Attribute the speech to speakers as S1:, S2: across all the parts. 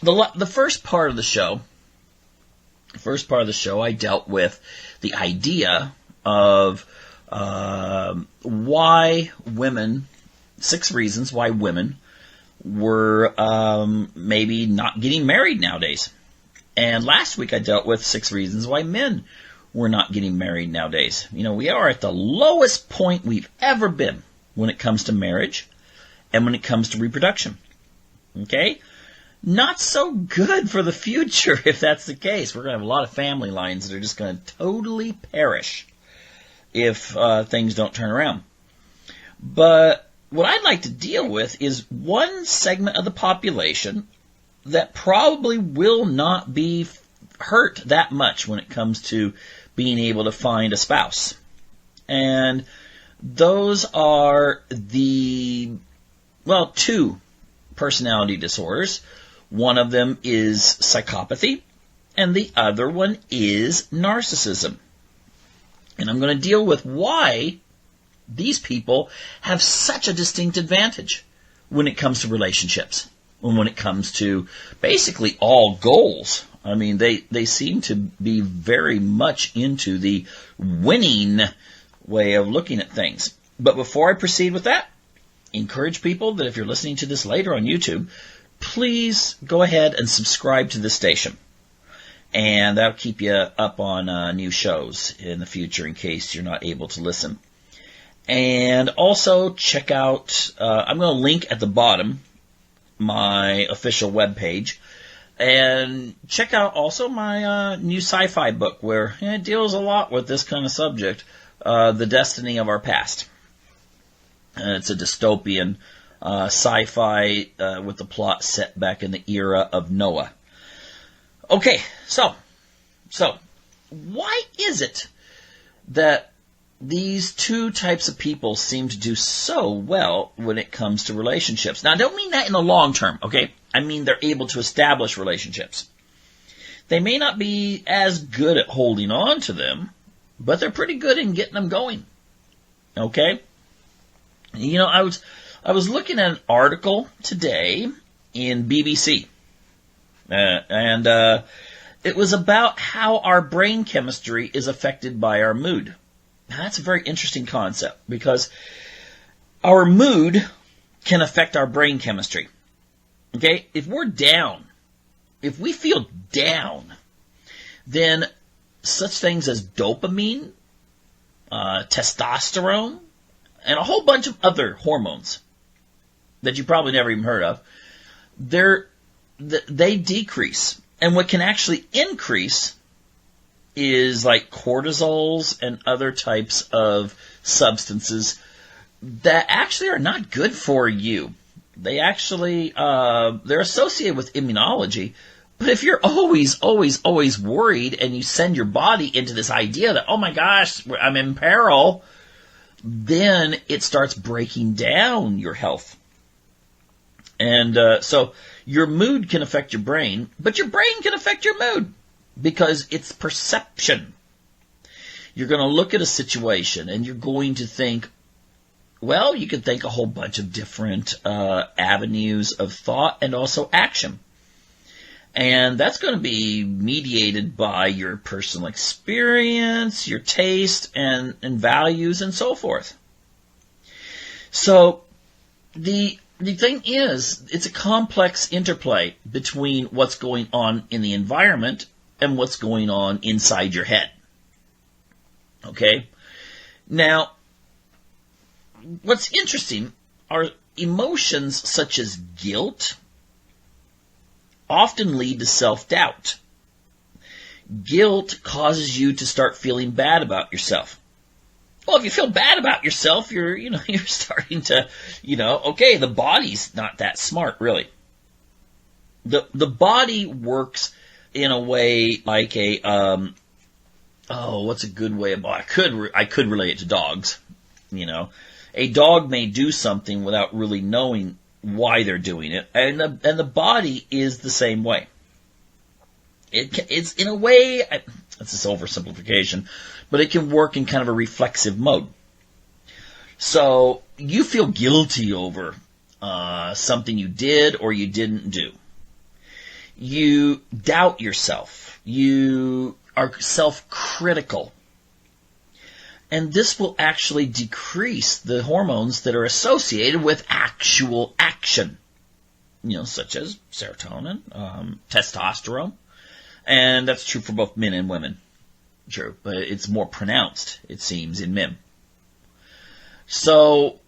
S1: The first part of the show, I dealt with the idea of why women, 6 reasons why women were maybe not getting married nowadays. And last week I dealt with 6 reasons why men were not getting married nowadays. We are at the lowest point we've ever been when it comes to marriage and when it comes to reproduction. Okay? Not so good for the future if that's the case. We're going to have a lot of family lines that are just going to totally perish if things don't turn around. But what I'd like to deal with is one segment of the population that probably will not be hurt that much when it comes to being able to find a spouse. And those are the, 2 personality disorders. One of them is psychopathy, and the other one is narcissism. And I'm going to deal with why these people have such a distinct advantage when it comes to relationships, and when it comes to basically all goals. I mean, they seem to be very much into the winning way of looking at things. But before I proceed with that, encourage people that if you're listening to this later on YouTube, please go ahead and subscribe to this station. And that'll keep you up on new shows in the future in case you're not able to listen. And also check out, I'm going to link at the bottom my official webpage. And check out also my new sci-fi book where it deals a lot with this kind of subject, The Destiny of Our Past. And it's a dystopian sci-fi with the plot set back in the era of Noah. Okay, so why is it that these 2 types of people seem to do so well when it comes to relationships? Now, I don't mean that in the long term, okay? I mean they're able to establish relationships. They may not be as good at holding on to them, but they're pretty good in getting them going, okay? I was looking at an article today in BBC, and it was about how our brain chemistry is affected by our mood. Now, that's a very interesting concept because our mood can affect our brain chemistry. Okay? If we're down, if we feel down, then such things as dopamine, testosterone, and a whole bunch of other hormones that you probably never even heard of, they decrease. And what can actually increase is like cortisols and other types of substances that actually are not good for you. They actually, they're associated with immunology. But if you're always worried and you send your body into this idea that, oh my gosh, I'm in peril, then it starts breaking down your health. And so your mood can affect your brain, but your brain can affect your mood because it's perception. You're going to look at a situation and you're going to think, well, you can think a whole bunch of different avenues of thought and also action. And that's going to be mediated by your personal experience, your taste, and values, and so forth. So the thing is, it's a complex interplay between what's going on in the environment and what's going on inside your head. Okay? Now, what's interesting are emotions such as guilt often lead to self-doubt. Guilt causes you to start feeling bad about yourself. Well, if you feel bad about yourself, you're starting to, okay, the body's not that smart, really. The body works in a way like a, what's a good way of, I could relate it to dogs, A dog may do something without really knowing why they're doing it, and the body is the same way. It's in a way, it's an oversimplification, but it can work in kind of a reflexive mode. So you feel guilty over something you did or you didn't do. You doubt yourself. You are self-critical. And this will actually decrease the hormones that are associated with actual action, such as serotonin, testosterone. And that's true for both men and women. True, but it's more pronounced, it seems, in men. So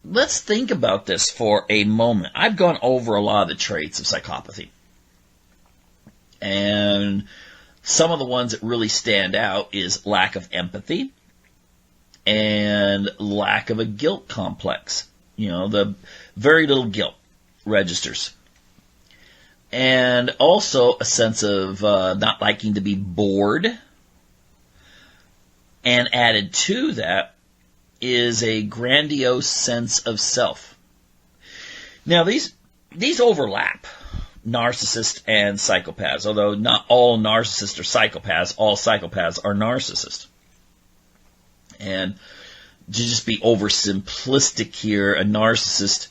S1: let's think about this for a moment. I've gone over a lot of the traits of psychopathy. And some of the ones that really stand out is lack of empathy and lack of a guilt complex. The very little guilt registers. And also a sense of not liking to be bored. And added to that is a grandiose sense of self. Now, these overlap, narcissists and psychopaths, although not all narcissists are psychopaths, all psychopaths are narcissists. And to just be oversimplistic here, a narcissist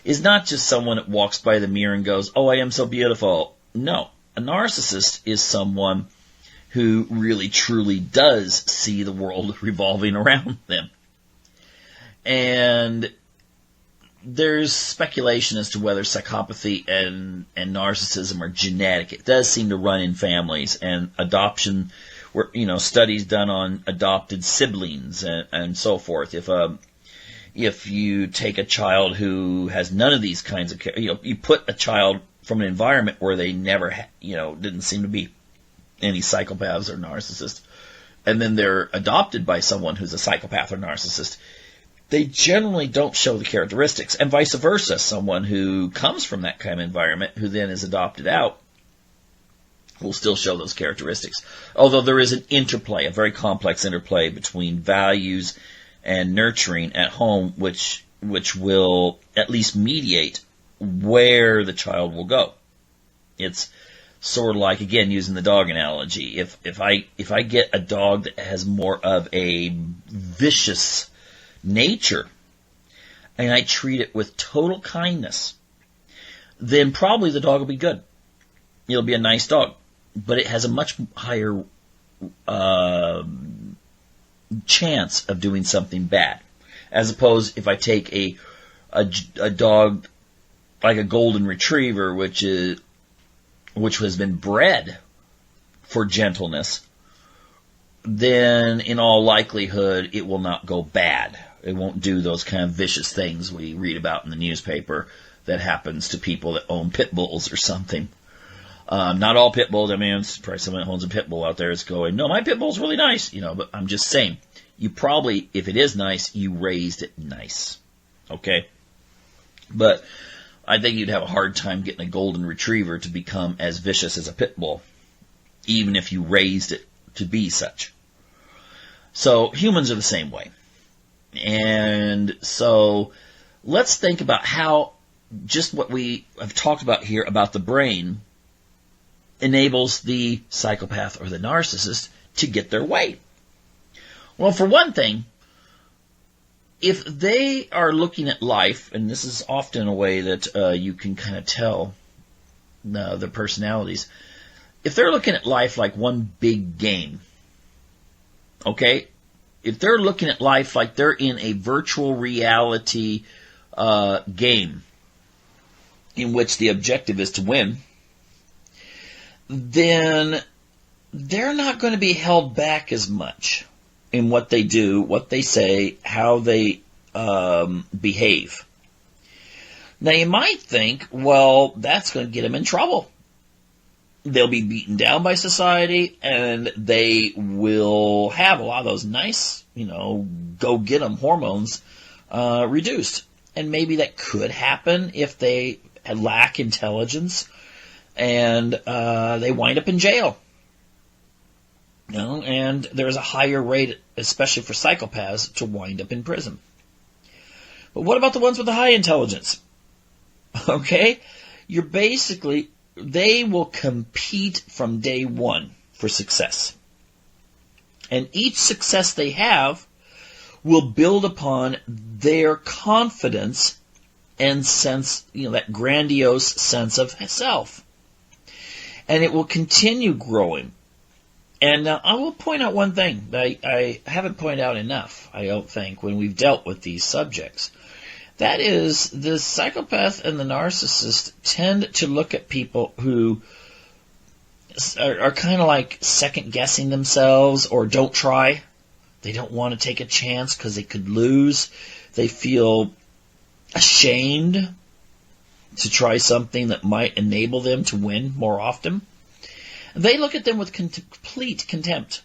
S1: is not just someone that walks by the mirror and goes, "Oh, I am so beautiful." No, a narcissist is someone who really truly does see the world revolving around them. And there's speculation as to whether psychopathy and narcissism are genetic. It does seem to run in families, and adoption, studies done on adopted siblings and so forth. If you take a child who has none of these kinds of, you put a child from an environment where they never, didn't seem to be any psychopaths or narcissists, and then they're adopted by someone who's a psychopath or narcissist, they generally don't show the characteristics, and vice versa. Someone who comes from that kind of environment, who then is adopted out, will still show those characteristics. Although there is an interplay, a very complex interplay between values and nurturing at home, which will at least mediate where the child will go. It's sort of like, again, using the dog analogy. If I get a dog that has more of a vicious nature, and I treat it with total kindness, then probably the dog will be good. It'll be a nice dog, but it has a much higher chance of doing something bad, as opposed if I take a dog like a golden retriever, which has been bred for gentleness, then in all likelihood it will not go bad. It won't do those kind of vicious things we read about in the newspaper that happens to people that own pit bulls or something. Not all pit bulls. I mean, it's probably someone that owns a pit bull out there is going, "No, my pit bull's really nice," but I'm just saying, you probably, if it is nice, you raised it nice. Okay? But I think you'd have a hard time getting a golden retriever to become as vicious as a pit bull, even if you raised it to be such. So humans are the same way. And so let's think about how just what we have talked about here about the brain enables the psychopath or the narcissist to get their way. Well, for one thing, if they are looking at life, and this is often a way that you can kind of tell the personalities, if they're looking at life like one big game, okay? If they're looking at life like they're in a virtual reality game in which the objective is to win, then they're not going to be held back as much in what they do, what they say, how they behave. Now, you might think, well, that's going to get them in trouble. They'll be beaten down by society, and they will have a lot of those nice, go-get-em hormones reduced. And maybe that could happen if they lack intelligence and they wind up in jail. And there's a higher rate, especially for psychopaths, to wind up in prison. But what about the ones with the high intelligence? Okay? They will compete from day one for success. And each success they have will build upon their confidence and sense, that grandiose sense of self. And it will continue growing. And I will point out one thing that I haven't pointed out enough, I don't think, when we've dealt with these subjects. That is, the psychopath and the narcissist tend to look at people who are kind of like second-guessing themselves or don't try. They don't want to take a chance because they could lose. They feel ashamed to try something that might enable them to win more often. They look at them with complete contempt.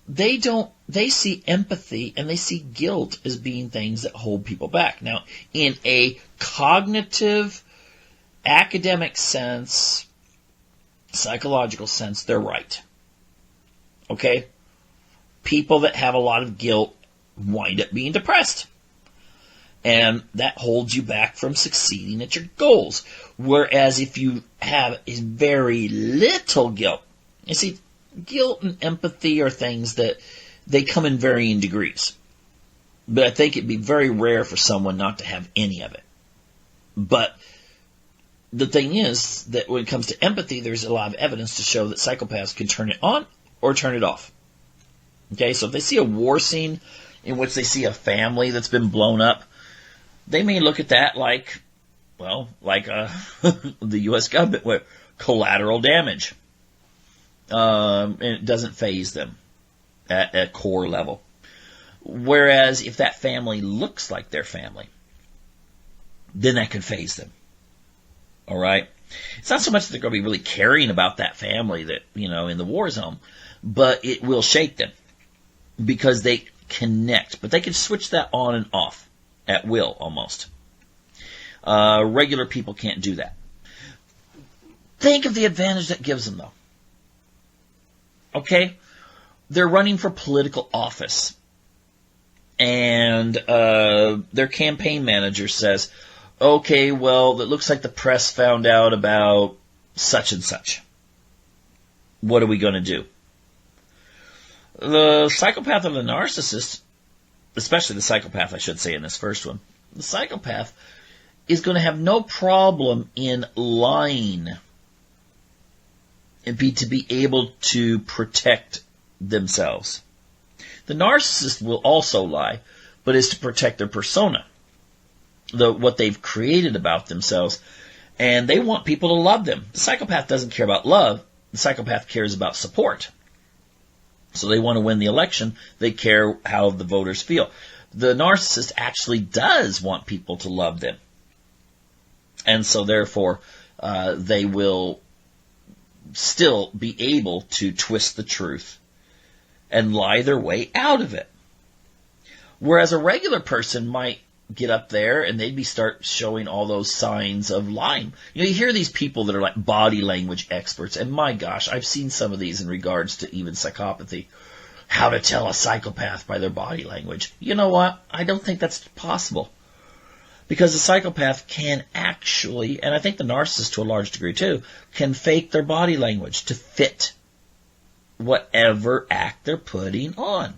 S1: They see empathy and they see guilt as being things that hold people back. Now, in a cognitive, academic sense, psychological sense, they're right. Okay? People that have a lot of guilt wind up being depressed. And that holds you back from succeeding at your goals. Whereas if you have very little guilt, you see, guilt and empathy are things that they come in varying degrees. But I think it'd be very rare for someone not to have any of it. But the thing is that when it comes to empathy, there's a lot of evidence to show that psychopaths can turn it on or turn it off. Okay, so if they see a war scene in which they see a family that's been blown up, they may look at that like the U.S. government, where collateral damage. And it doesn't faze them at a core level. Whereas if that family looks like their family, then that could faze them. All right? It's not so much that they're going to be really caring about that family that, in the war zone, but it will shake them because they connect. But they can switch that on and off at will, almost. Regular people can't do that. Think of the advantage that gives them, though. Okay? They're running for political office. And their campaign manager says, okay, well, it looks like the press found out about such and such. What are we going to do? The psychopath or the narcissist, especially the psychopath, I should say, in this first one, the psychopath is going to have no problem in lying and to be able to protect themselves. The narcissist will also lie, but is to protect their persona, what they've created about themselves, and they want people to love them. The psychopath doesn't care about love. The psychopath cares about support. So they want to win the election. They care how the voters feel. The narcissist actually does want people to love them. And so therefore, they will still be able to twist the truth and lie their way out of it. Whereas a regular person might get up there and they'd start showing all those signs of lying. You hear these people that are like body language experts, and my gosh, I've seen some of these in regards to even psychopathy. How to tell a psychopath by their body language. You know what? I don't think that's possible. Because the psychopath can actually, and I think the narcissist to a large degree too, can fake their body language to fit whatever act they're putting on.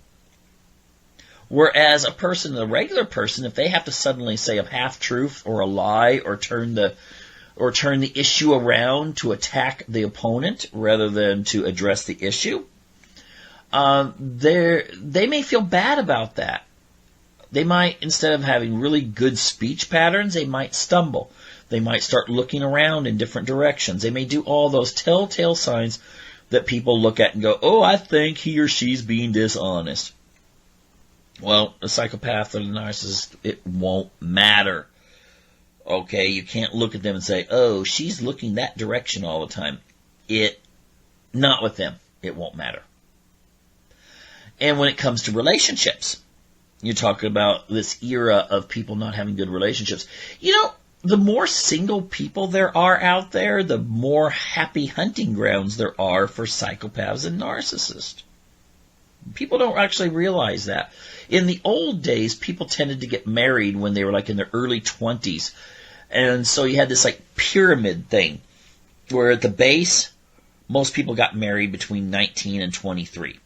S1: Whereas a regular person, if they have to suddenly say a half-truth or a lie or turn the issue around to attack the opponent rather than to address the issue, they may feel bad about that. They might, instead of having really good speech patterns, they might stumble. They might start looking around in different directions. They may do all those telltale signs that people look at and go, oh, I think he or she's being dishonest. Well, the psychopath or the narcissist, it won't matter. Okay, you can't look at them and say, oh, she's looking that direction all the time. Not with them. It won't matter. And when it comes to relationships, you're talking about this era of people not having good relationships. The more single people there are out there, the more happy hunting grounds there are for psychopaths and narcissists. People don't actually realize that. In the old days, people tended to get married when they were like in their early 20s. And so you had this like pyramid thing where at the base, most people got married between 19 and 23.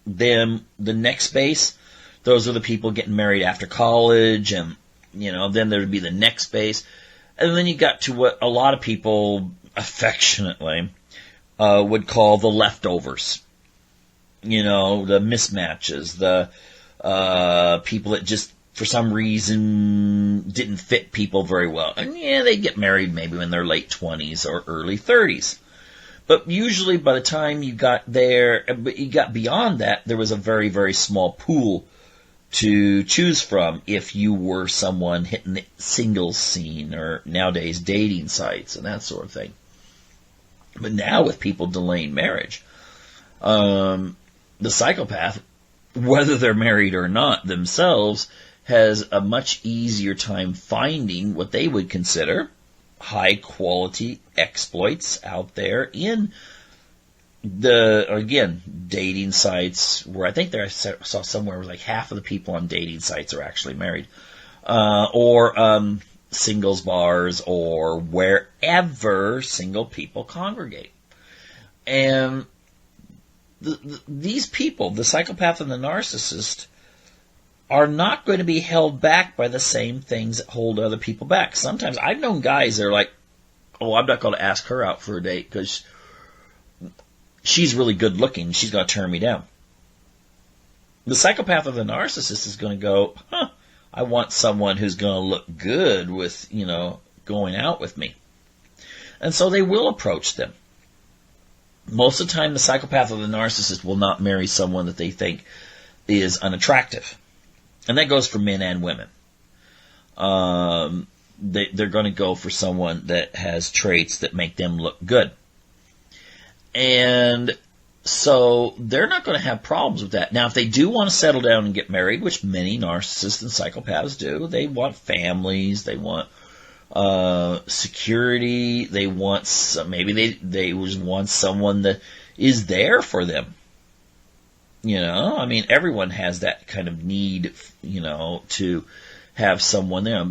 S1: Then the next base, those are the people getting married after college, and then there would be the next base. And then you got to what a lot of people affectionately would call the leftovers. You know, the mismatches, the people that just, for some reason, didn't fit people very well. And yeah, they get married maybe when they're late 20s or early 30s. But usually by the time you got there, but you got beyond that, there was a very, very small pool to choose from if you were someone hitting the singles scene or nowadays dating sites and that sort of thing. But now with people delaying marriage, the psychopath, whether they're married or not themselves, has a much easier time finding what they would consider high quality exploits out there in the, again, dating sites, where I think there I saw somewhere where like half of the people on dating sites are actually married, or singles bars, or wherever single people congregate. And these people, the psychopath and the narcissist, are not going to be held back by the same things that hold other people back. Sometimes I've known guys that are like, oh, I'm not going to ask her out for a date because she's really good looking. She's going to turn me down. The psychopath or the narcissist is going to go, I want someone who's going to look good with, going out with me. And so they will approach them. Most of the time, the psychopath or the narcissist will not marry someone that they think is unattractive. And that goes for men and women. They're going to go for someone that has traits that make them look good. And so they're not going to have problems with that. Now, if they do want to settle down and get married, which many narcissists and psychopaths do, they want families, they want security, they want maybe they want someone that is there for them. I mean, everyone has that kind of need, to have someone there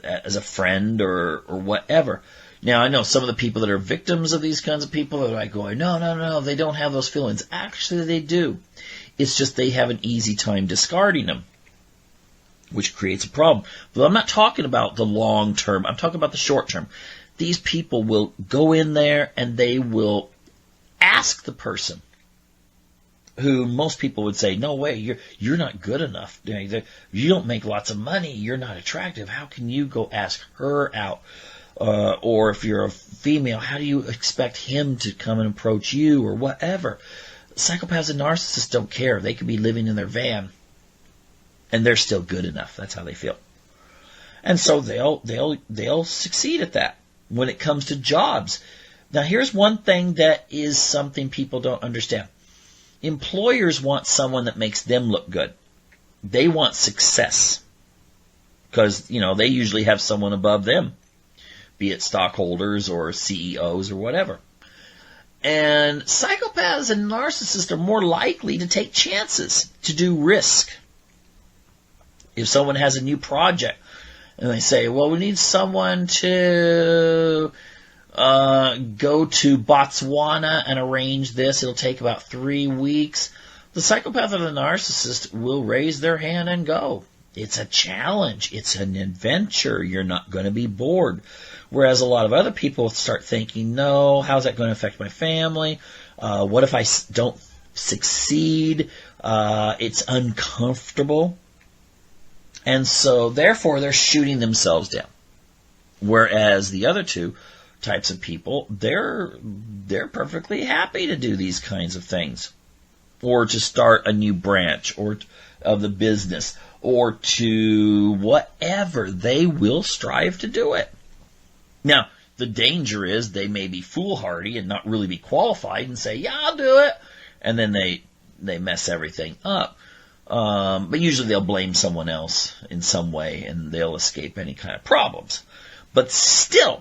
S1: as a friend or whatever. Now, I know some of the people that are victims of these kinds of people are like going, no, they don't have those feelings. Actually, they do. It's just they have an easy time discarding them, which creates a problem. But I'm not talking about the long term. I'm talking about the short term. These people will go in there and they will ask the person, who most people would say, no way, you're not good enough. You don't make lots of money. You're not attractive. How can you go ask her out? Or if you're a female, how do you expect him to come and approach you or whatever? Psychopaths and narcissists don't care. They could be living in their van and they're still good enough. That's how they feel. And so they'll succeed at that when it comes to jobs. Now, here's one thing that is something people don't understand. Employers want someone that makes them look good. They want success because, they usually have someone above them, be it stockholders or CEOs or whatever. And psychopaths and narcissists are more likely to take chances, to do risk. If someone has a new project and they say, well, we need someone to go to Botswana and arrange this. It'll take about 3 weeks. The psychopath or the narcissist will raise their hand and go. It's a challenge. It's an adventure. You're not going to be bored. Whereas a lot of other people start thinking, no, how's that going to affect my family? What if I don't succeed? It's uncomfortable. And so, therefore, they're shooting themselves down. Whereas the other two types of people, they're perfectly happy to do these kinds of things, or to start a new branch or of the business, or to whatever. They will strive to do it. Now, the danger is they may be foolhardy and not really be qualified and say, yeah, I'll do it, and then they mess everything up. But usually they'll blame someone else in some way and they'll escape any kind of problems. But still,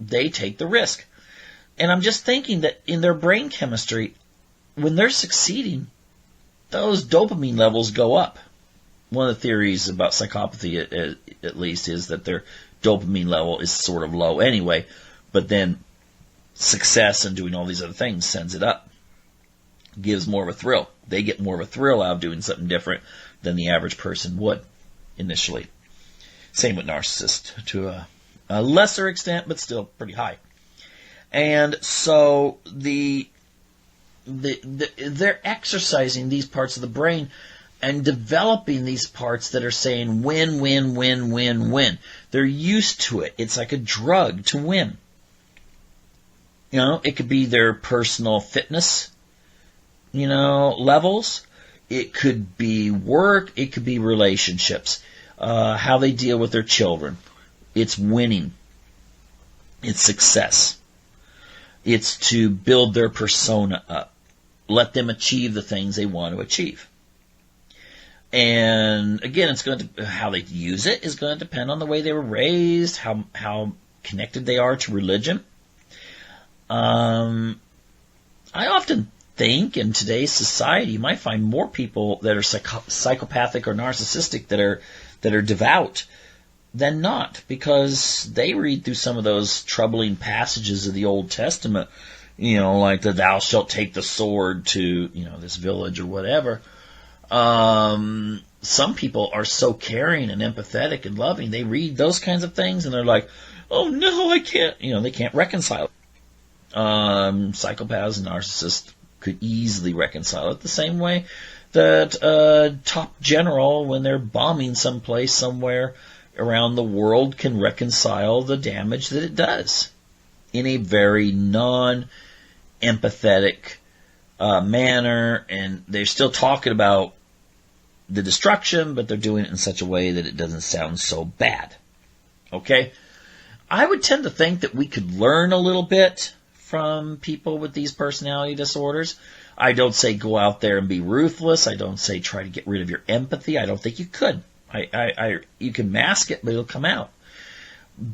S1: they take the risk. And I'm just thinking that in their brain chemistry, when they're succeeding, those dopamine levels go up. One of the theories about psychopathy, at least, is that their dopamine level is sort of low anyway, but then success and doing all these other things sends it up. Gives more of a thrill. They get more of a thrill out of doing something different than the average person would initially. Same with narcissists to a lesser extent, but still pretty high. And so they're exercising these parts of the brain and developing these parts that are saying win, win, win, win, win. They're used to it. It's like a drug to win. It could be their personal fitness, levels. It could be work. It could be relationships. How they deal with their children. It's winning. It's success. It's to build their persona up. Let them achieve the things they want to achieve. And again, it's going to how they use it is going to depend on the way they were raised, how connected they are to religion. I often think in today's society, you might find more people that are psychopathic or narcissistic that are devout than not, because they read through some of those troubling passages of the Old Testament, like the "Thou shalt take the sword" to this village or whatever. Some people are so caring and empathetic and loving. They read those kinds of things and they're like, "Oh no, I can't." They can't reconcile it. Psychopaths and narcissists could easily reconcile it the same way that a top general, when they're bombing someplace somewhere around the world, can reconcile the damage that it does in a very non-empathetic manner. And they're still talking about the destruction, but they're doing it in such a way that it doesn't sound so bad. Okay? I would tend to think that we could learn a little bit from people with these personality disorders. I don't say go out there and be ruthless. I don't say try to get rid of your empathy. I don't think you could. You can mask it, but it'll come out.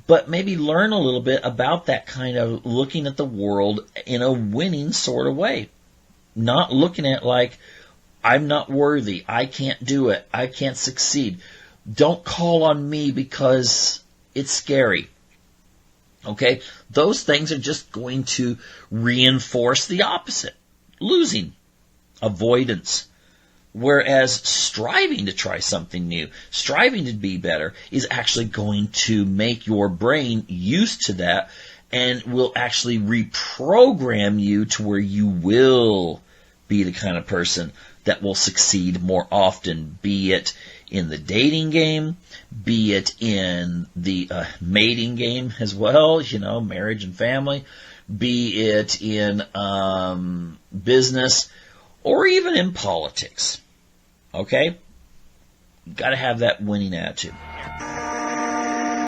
S1: But maybe learn a little bit about that kind of looking at the world in a winning sort of way. Not looking at like, I'm not worthy, I can't do it, I can't succeed. Don't call on me because it's scary. Okay? Those things are just going to reinforce the opposite. Losing. Avoidance. Whereas striving to try something new, striving to be better, is actually going to make your brain used to that and will actually reprogram you to where you will be the kind of person that will succeed more often, be it in the dating game, be it in the mating game as well, marriage and family, be it in business, or even in politics. Okay? Got to have that winning attitude.